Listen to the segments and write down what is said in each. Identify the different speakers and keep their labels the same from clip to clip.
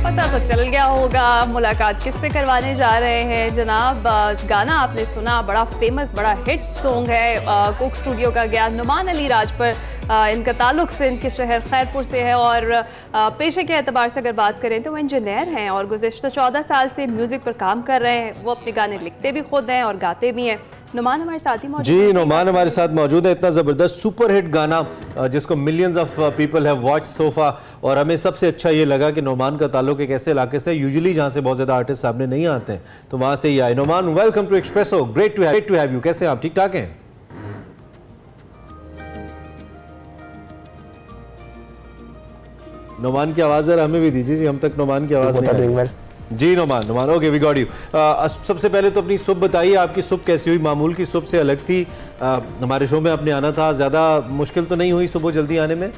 Speaker 1: पता तो चल गया होगा मुलाकात किससे करवाने जा रहे हैं जनाब। गाना आपने सुना, बड़ा फेमस, बड़ा हिट सॉन्ग है। कोक स्टूडियो का गया नुमान अली राज पर। इनका ताल्लुक सिंध के शहर खैरपुर से है और पेशे के एतबार से अगर बात करें तो वो इंजीनियर हैं और गुज़िश्ता 14 साल से म्यूज़िक पर काम कर रहे हैं। वो अपने गाने लिखते भी खुद हैं और गाते भी हैं। नुमान हमारे साथ ही मौजूद
Speaker 2: जी, नुमान हमारे साथ मौजूद है। इतना ज़बरदस्त सुपर हिट गाना जिसको millions of people have watch sofa, और हमें सबसे अच्छा ये लगा कि नुमान का ताल्लुक एक ऐसे इलाके से यूजुअली जहाँ से बहुत ज़्यादा आर्टिस्ट सामने नहीं आते हैं, तो वहाँ से ही आए। Numan, welcome to Expresso, great to have you. कैसे हैं आप? ठीक ठाक हैं? नुमान की आवाज़ जरा हमें भी दीजिए जी, हम तक नुमान की आवाज़ नहीं आ रही। जी Numan, okay, we got you. सबसे पहले तो अपनी सुबह बताइए, आपकी सुबह कैसी हुई? मामूल की सुबह से अलग थी। हमारे शो में आपने आना था, ज़्यादा मुश्किल तो नहीं हुई सुबह जल्दी आने में?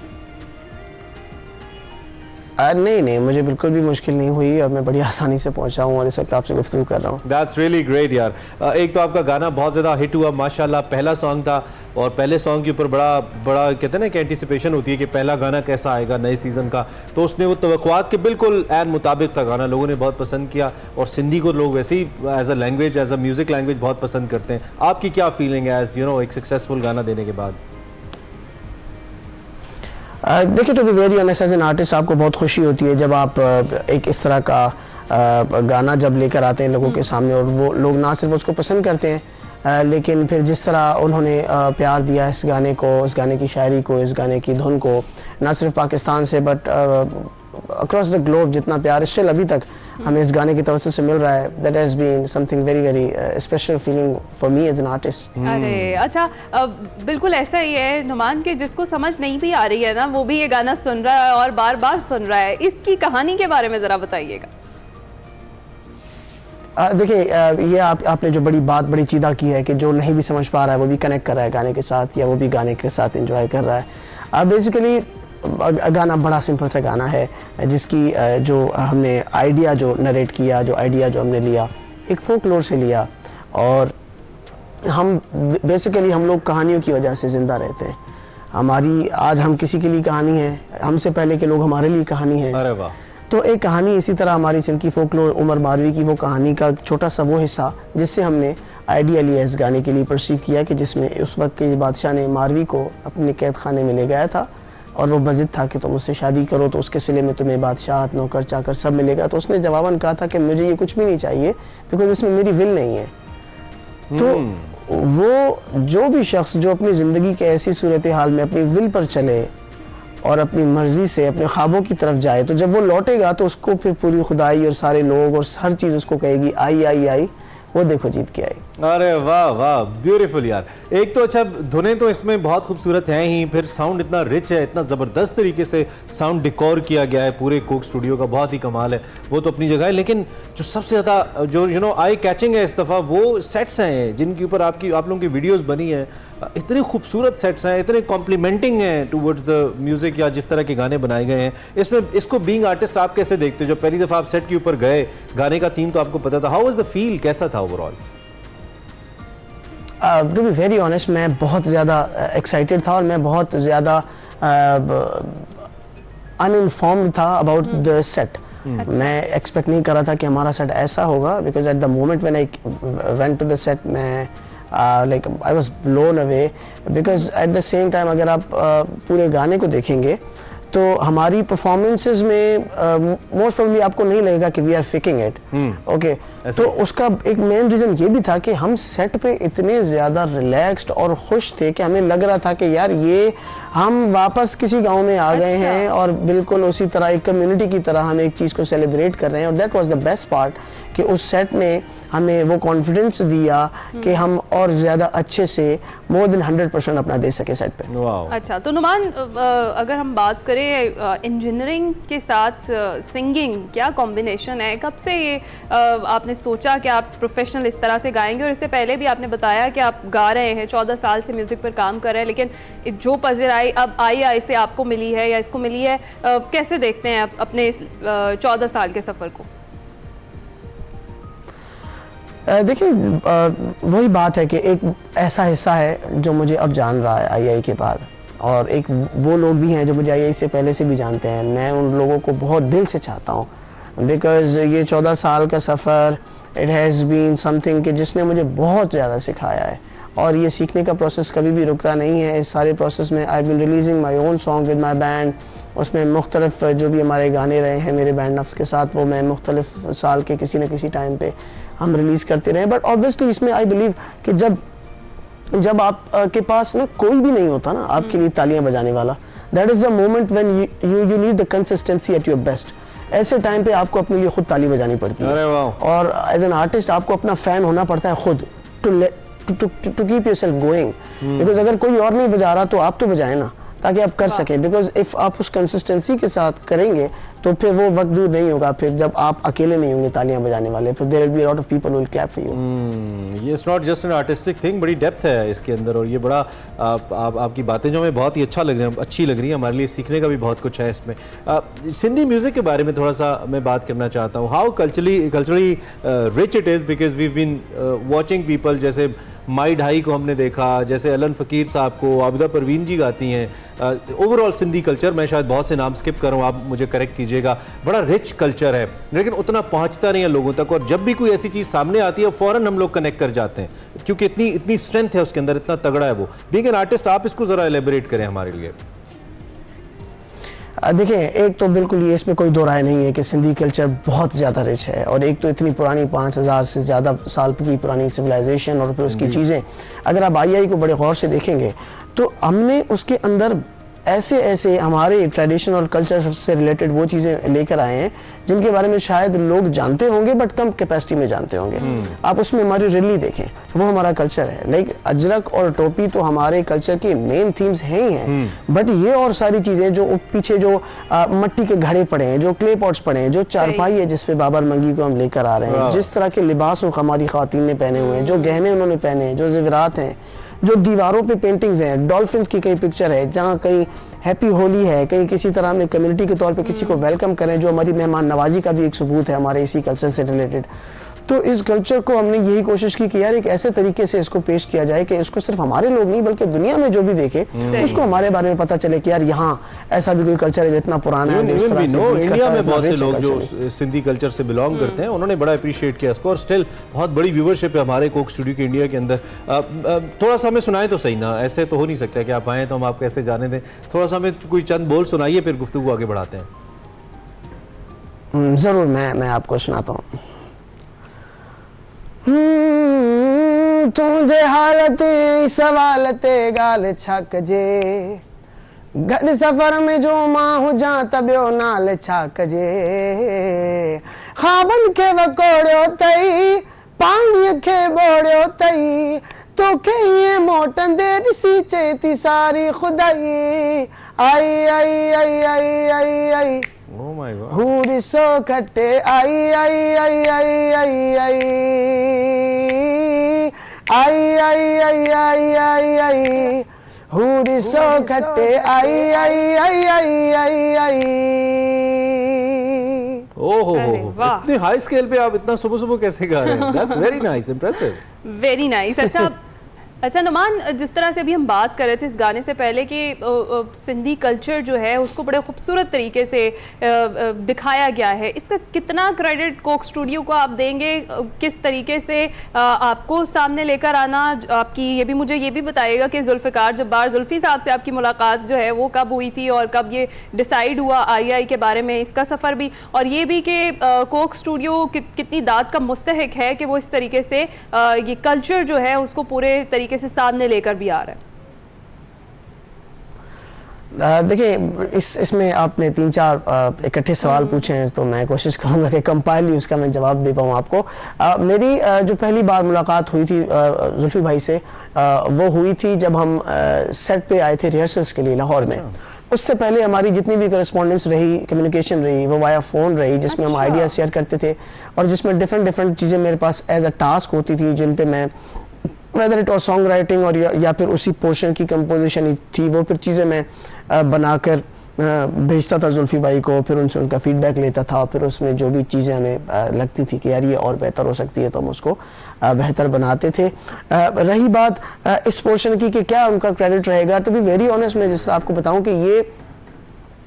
Speaker 3: नहीं, मुझे बिल्कुल भी मुश्किल नहीं हुई और मैं बड़ी आसानी से पहुंचा हूं और इस वक्त आपसे गुफ्तगू कर रहा हूं।
Speaker 2: That's really great यार। एक तो आपका गाना बहुत ज़्यादा हिट हुआ माशाल्लाह, पहला सॉन्ग था और पहले सॉन्ग के ऊपर बड़ा कहते हैं ना कि एंटिसिपेशन होती है कि पहला गाना कैसा आएगा नए सीज़न का, तो उसने वो तवक्कुआत के बिल्कुल ऐन मुताबिक था गाना। लोगों ने बहुत पसंद किया और सिंधी को लोग वैसे ही as a language, as a music language बहुत पसंद करते हैं। आपकी क्या फीलिंग है एज एक सक्सेसफुल गाना देने के बाद?
Speaker 3: देखिए, to be very honest, as an artist आपको बहुत खुशी होती है जब आप एक इस तरह का गाना जब लेकर आते हैं लोगों के सामने और वो लोग ना सिर्फ उसको पसंद करते हैं लेकिन फिर जिस तरह उन्होंने प्यार दिया इस गाने को, इस गाने की शायरी को, इस गाने की धुन को, ना सिर्फ पाकिस्तान से बट अक्रॉस द ग्लोब जितना प्यार स्टिल अभी तक हमें इस गाने की तरफ से मिल रहा है, that has been something very very special feeling for me as an artist.
Speaker 1: अरे अच्छा, बिल्कुल ऐसा ही है नुमान के जिसको समझ नहीं भी आ रही है ना, वो भी ये गाना सुन रहा है और बार बार सुन रहा है। इसकी कहानी के बारे में ज़रा बताइएगा।
Speaker 3: देखिए, ये आपने जो बड़ी चीज़ा की है कि जो नहीं भी समझ पा रहा है वो भी कनेक्ट कर रहा है गाने के साथ, या वो भी गाने के साथ एंजॉय कर रहा है। बेसिकली गाना बड़ा सिंपल सा गाना है जिसकी जो हमने आइडिया जो नरेट किया, जो आइडिया जो हमने लिया एक फोकलोर से लिया, और हम बेसिकली हम लोग कहानियों की वजह से ज़िंदा रहते हैं। हमारी आज हम किसी के लिए कहानी है, हमसे पहले के लोग हमारे लिए कहानी है।
Speaker 2: अरे वाह।
Speaker 3: तो एक कहानी इसी तरह हमारी सिंध की फोकलोर उमर मारवी की वो कहानी का छोटा सा वो हिस्सा जिससे हमने आइडिया लिया इस गाने के लिए, परसीव किया कि जिसमें उस वक्त के बादशाह ने मारवी को अपने कैद खाने में ले गया था और वो बज़िद था कि तुम मुझसे शादी करो तो उसके सिले में तुम्हें बादशाह, नौकर, चाकर सब मिलेगा। तो उसने जवाबन कहा था कि मुझे ये कुछ भी नहीं चाहिए बिकॉज इसमें मेरी विल नहीं है। तो वो जो भी शख्स जो अपनी ज़िंदगी के ऐसी सूरत हाल में अपनी विल पर चले और अपनी मर्जी से अपने ख्वाबों की तरफ जाए, तो जब वो लौटेगा तो उसको फिर पूरी खुदाई और सारे लोग और हर चीज़ उसको कहेगी आई आई आई, वो देखो जीत के आई।
Speaker 2: अरे वाह वाह, ब्यूटीफुल यार। एक तो अच्छा, धुनें तो इसमें बहुत खूबसूरत हैं ही, फिर साउंड इतना रिच है, इतना ज़बरदस्त तरीके से साउंड डिकोर किया गया है पूरे कोक स्टूडियो का, बहुत ही कमाल है, वो तो अपनी जगह है। लेकिन जो सबसे ज़्यादा जो आई कैचिंग है इस दफ़ा वो सेट्स हैं जिनके ऊपर आप लोगों की वीडियोस बनी है। इतने खूबसूरत सेट्स हैं, इतने कॉम्प्लीमेंटिंग हैं टूवर्ड्स द म्यूज़िक या जिस तरह के गाने बनाए गए हैं इसमें। इसको बीइंग आर्टिस्ट आप कैसे देखते हो? जब पहली दफ़ा आप सेट के ऊपर गए, गाने का थीम तो आपको पता था, हाउ वाज द फील, कैसा था overall?
Speaker 3: To be very honest, मैं बहुत ज़्यादा एक्साइटेड था और मैं बहुत ज़्यादा अनइन्फॉर्म्ड था अबाउट द सेट। मैं एक्सपेक्ट नहीं कर रहा था कि हमारा सेट ऐसा होगा, because at the moment when I went to the set मैं like I was blown away, because at the same time अगर आप पूरे गाने को देखेंगे तो हमारी परफॉर्मेंसेस में मोस्ट प्रोबेबली आपको नहीं लगेगा कि we are faking it, okay. तो उसका एक मेन रीज़न ये भी था कि हम सेट पे इतने ज़्यादा रिलैक्स्ड और खुश थे कि हमें लग रहा था कि यार ये हम वापस किसी गांव में आ गए हैं और बिल्कुल उसी तरह एक कम्युनिटी की तरह हम एक चीज़ को सेलिब्रेट कर रहे हैं। और that was the best part कि उस सेट ने हमें वो कॉन्फिडेंस दिया कि हम और ज़्यादा अच्छे से मोर देन 100% अपना दे सके सेट पे।
Speaker 1: अच्छा, तो नुमान, अगर हम बात करें इंजीनियरिंग के साथ सिंगिंग, क्या कॉम्बिनेशन है? कब से ये आपने सोचा कि आप प्रोफेशनल इस तरह से गाएंगे? और इससे पहले भी आपने बताया कि आप गा रहे हैं, 14 साल से म्यूज़िक पर काम कर रहे हैं, लेकिन जो पज़िराई अब आई से आपको मिली है या इसको मिली है, कैसे देखते हैं आप अपने इस 14 साल के सफ़र को?
Speaker 3: देखिए, वही बात है कि एक ऐसा हिस्सा है जो मुझे अब जान रहा है आई के बाद, और एक वो लोग भी हैं जो मुझे आई से पहले से भी जानते हैं। मैं उन लोगों को बहुत दिल से चाहता हूँ बिकॉज ये 14 साल का सफ़र इट हैज़ बीन समथिंग कि जिसने मुझे बहुत ज़्यादा सिखाया है, और ये सीखने का प्रोसेस कभी भी रुकता नहीं है। इस सारे प्रोसेस में I been releasing my own song with my band, उसमें मुख्तलिफ जो भी हमारे गाने रहे हैं मेरे बैंड नफ्स के साथ, वो मैं मुख्तलिफ साल के किसी न किसी टाइम पे हम रिलीज़ करते रहे। बट ऑब्वियसली इसमें आई बिलीव कि जब आप के पास ना कोई भी नहीं होता ना आपके लिए तालियां बजाने वाला, that is the moment when you need the consistency at your best. ऐसे टाइम पे आपको अपने लिए खुद ताली बजानी पड़ती है, और एज एन आर्टिस्ट आपको अपना फ़ैन होना पड़ता है खुद, to keep yourself going. Because अगर कोई और नहीं बजा रहा तो आप तो बजाएं ना, ताकि आप कर सकें। बिकॉज इफ़ आप उस कंसिस्टेंसी के साथ करेंगे तो फिर वो वक्त दूर नहीं होगा, फिर जब आप अकेले नहीं होंगे तालियां बजाने वाले, फिर there will be a lot of people who will clap for you.
Speaker 2: ये it's not just an artistic thing, बड़ी डेप्थ है इसके अंदर, और ये बड़ा आपकी बातें जो हमें बहुत ही अच्छी लग रही है, हमारे लिए सीखने का भी बहुत कुछ है इसमें। सिंधी म्यूज़िक के बारे में थोड़ा सा मैं बात करना चाहता हूँ। How culturally rich it is, because we been watching people, जैसे माई ढाई को हमने देखा, जैसे अलन फ़कीर साहब को, आबिदा परवीन जी गाती हैं। ओवरऑल सिंधी कल्चर, मैं शायद बहुत से नाम स्किप करूँ, आप मुझे करेक्ट कीजिएगा, बड़ा रिच कल्चर है, लेकिन उतना पहुँचता नहीं है लोगों तक, और जब भी कोई ऐसी चीज़ सामने आती है फ़ौरन हम लोग कनेक्ट कर जाते हैं, क्योंकि इतनी स्ट्रेंथ है उसके अंदर, इतना तगड़ा है वो। बीइंग एन आर्टिस्ट, आप इसको ज़रा एलेबोरेट करें हमारे लिए।
Speaker 3: देखिए, एक तो बिल्कुल ये इसमें कोई दो राय नहीं है कि सिंधी कल्चर बहुत ज़्यादा रिच है, और एक तो इतनी पुरानी 5000 से ज़्यादा साल की पुरानी सिविलाइजेशन, और फिर उसकी चीज़ें अगर आप आई को बड़े गौर से देखेंगे तो हमने उसके अंदर ऐसे हमारे ट्रेडिशन और कल्चर से रिलेटेड वो चीज़ें लेकर आए हैं जिनके बारे में शायद लोग जानते होंगे बट कम कैपेसिटी में जानते होंगे। आप उसमें हमारी रिली देखें, वो हमारा कल्चर है। लाइक अजरक और टोपी तो हमारे कल्चर के मेन थीम्स हैं ही हैं, बट ये और सारी चीज़ें जो पीछे जो मट्टी के घड़े पड़े हैं, जो क्ले पॉट्स पड़े हैं, जो चारपाई है जिसपे बाबर मंगी को हम लेकर आ रहे हैं, जिस तरह के लिबास हमारी ख़वातीन ने पहने हुए हैं, जो गहने उन्होंने पहने हैं, जो ज़ेवरात हैं, जो दीवारों पे पेंटिंग्स हैं, डॉल्फिन्स की कई पिक्चर है, जहाँ कहीं हैप्पी होली है, कहीं किसी तरह में कम्युनिटी के तौर पे किसी को वेलकम करें, जो हमारी मेहमान नवाजी का भी एक सबूत है हमारे इसी कल्चर से रिलेटेड। तो इस कल्चर को हमने यही कोशिश की कि यार एक ऐसे तरीके से इसको पेश किया जाए कि इसको सिर्फ हमारे लोग नहीं बल्कि दुनिया में जो भी देखे उसको हमारे बारे में पता चले कि यार यहाँ ऐसा भी कोई कल्चर है जो इतना पुराना है।
Speaker 2: इंडिया में बहुत से लोग जो सिंधी कल्चर से बिलोंग करते हैं उन्होंने बड़ा अप्रिशिएट किया इसको, और स्टिल बहुत बड़ी व्यूवरशिप है हमारे कोक स्टूडियो के इंडिया के अंदर। थोड़ा सा हमें सुनाए तो सही ना, ऐसे तो हो नहीं सकता कि आप आए तो हम आपको ऐसे जाने दें, थोड़ा सा हमें कोई चंद बोल सुनाइए, फिर गुफ्तगू आगे बढ़ाते हैं।
Speaker 3: ज़रूर, मैं आपको सुनाता हूँ। तुझे हालत सवालते गाल छक जे, गॾु सफ़र में जो मां हुजां त ॿियो नाल छा कजे, ख़्वाबनि खे वकोड़ियो अथई, पाणीअ खे ॿोड़ियो अथई, तोखे ईअं मोटंदे ॾिसी चए थी सारी खुदाई, आई आई आई आई आई आई
Speaker 2: Oh my God.
Speaker 3: हू ॾिसो खटे आई आई आई आई आई आई आई आई आई आई आई आई हू ॾिसो खटे आई आई आई आई आई आई।
Speaker 2: ओहो, इतनी हाई स्केल पे आप इतना सुबह सुबह कैसे गा रहे हैं? That's very nice, impressive.
Speaker 1: Very nice. अच्छा नुमान, जिस तरह से अभी हम बात कर रहे थे इस गाने से पहले कि सिंधी कल्चर जो है उसको बड़े खूबसूरत तरीके से दिखाया गया है, इसका कितना क्रेडिट कोक स्टूडियो को आप देंगे? किस तरीके से आपको सामने लेकर आना, आपकी ये भी बताइएगा कि जुल्फ़िकार जब्बार जुल्फ़ी साहब से आपकी मुलाकात जो है वो कब हुई थी और कब ये डिसाइड हुआ आई के बारे में, इसका सफ़र भी, और ये भी कि कोक स्टूडियो कितनी दाद का मुस्तहिक है कि वो इस तरीके से ये कल्चर जो है उसको पूरे तरीके से सामने लेकर भी आ रहा है।
Speaker 3: देखिए, इसमें आपने 3-4 इकट्ठे सवाल पूछे हैं, तो मैं कोशिश करूंगा कि कंपाइल ही उसका मैं जवाब दे पाऊँ आपको। मेरी जो पहली बार मुलाकात हुई थी जुल्फी भाई से, वो हुई थी जब हम सेट पे आए थे रिहर्सल्स के लिए लाहौर में। उससे पहले हमारी जितनी भी करस्पॉन्डेंस रही, कम्युनिकेशन रही, वो वाया फ़ोन रही, जिसमें हम आइडिया शेयर करते थे और जिसमें डिफरेंट चीज़ें मेरे पास एज अ टास्क होती थी, जिन पे मैं whether it was song writing और या फिर उसी पोर्शन की कंपोजिशन थी, वो फिर चीज़ें मैं बनाकर भेजता था जुल्फी भाई को, फिर उनसे उनका फीडबैक लेता था, फिर उसमें जो भी चीज़ें हमें लगती थी कि यार ये और बेहतर हो सकती है तो हम उसको बेहतर बनाते थे। रही बात इस पोर्शन की कि क्या उनका क्रेडिट रहेगा, टू बी वेरी ऑनेस्ट मैं जिस तरह आपको बताऊं कि ये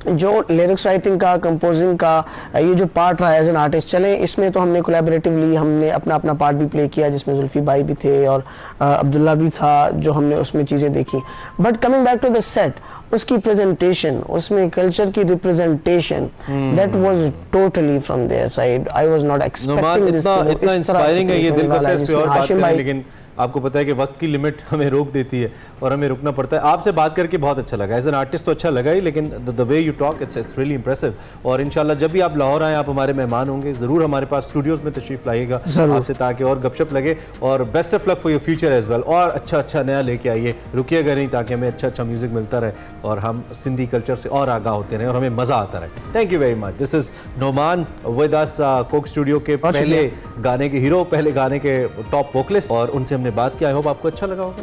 Speaker 3: जो लिरिक्स राइटिंग का, कंपोजिंग का ये जो पार्ट रहा है एज एन आर्टिस्ट, चले इसमें तो हमने कोलैबोरेटिवली हमने अपना अपना पार्ट भी प्ले किया, जिसमें जुल्फी भाई भी थे और अब्दुल्ला भी था, जो हमने उसमें चीज़ें देखी। But coming back to the set, उसकी प्रेजेंटेशन, उसमें कल्चर की representation, that was totally from their side. I was not expecting this.
Speaker 2: इतना इंस्पायरिंग है, ये दिल करता है इस पे और बात करें, लेकिन आपको पता है कि वक्त की लिमिट हमें रोक देती है और हमें रुकना पड़ता है। आपसे बात करके बहुत अच्छा लगा, एज एन आर्टिस्ट तो अच्छा लगा ही, लेकिन the way you talk it's really impressive. और इंशाल्लाह जब भी आप लाहौर आए, आप हमारे मेहमान होंगे, ज़रूर हमारे पास स्टूडियोज़ में तशरीफ लाइएगा आपसे, ताकि और गपशप लगे। और best of luck for your future as well, और अच्छा अच्छा नया लेके आइए, रुकिएगा नहीं, ताकि हमें अच्छा अच्छा म्यूजिक मिलता रहे और हम सिंधी कल्चर से और आगाह होते रहें और हमें मज़ा आता रहे। Thank you very much. This is Noman with us, Coke studio के पहले गाने के हीरो, पहले गाने के टॉप वोकलिस्ट, और उनसे हमने बात की। आई होप आपको अच्छा लगा होगा।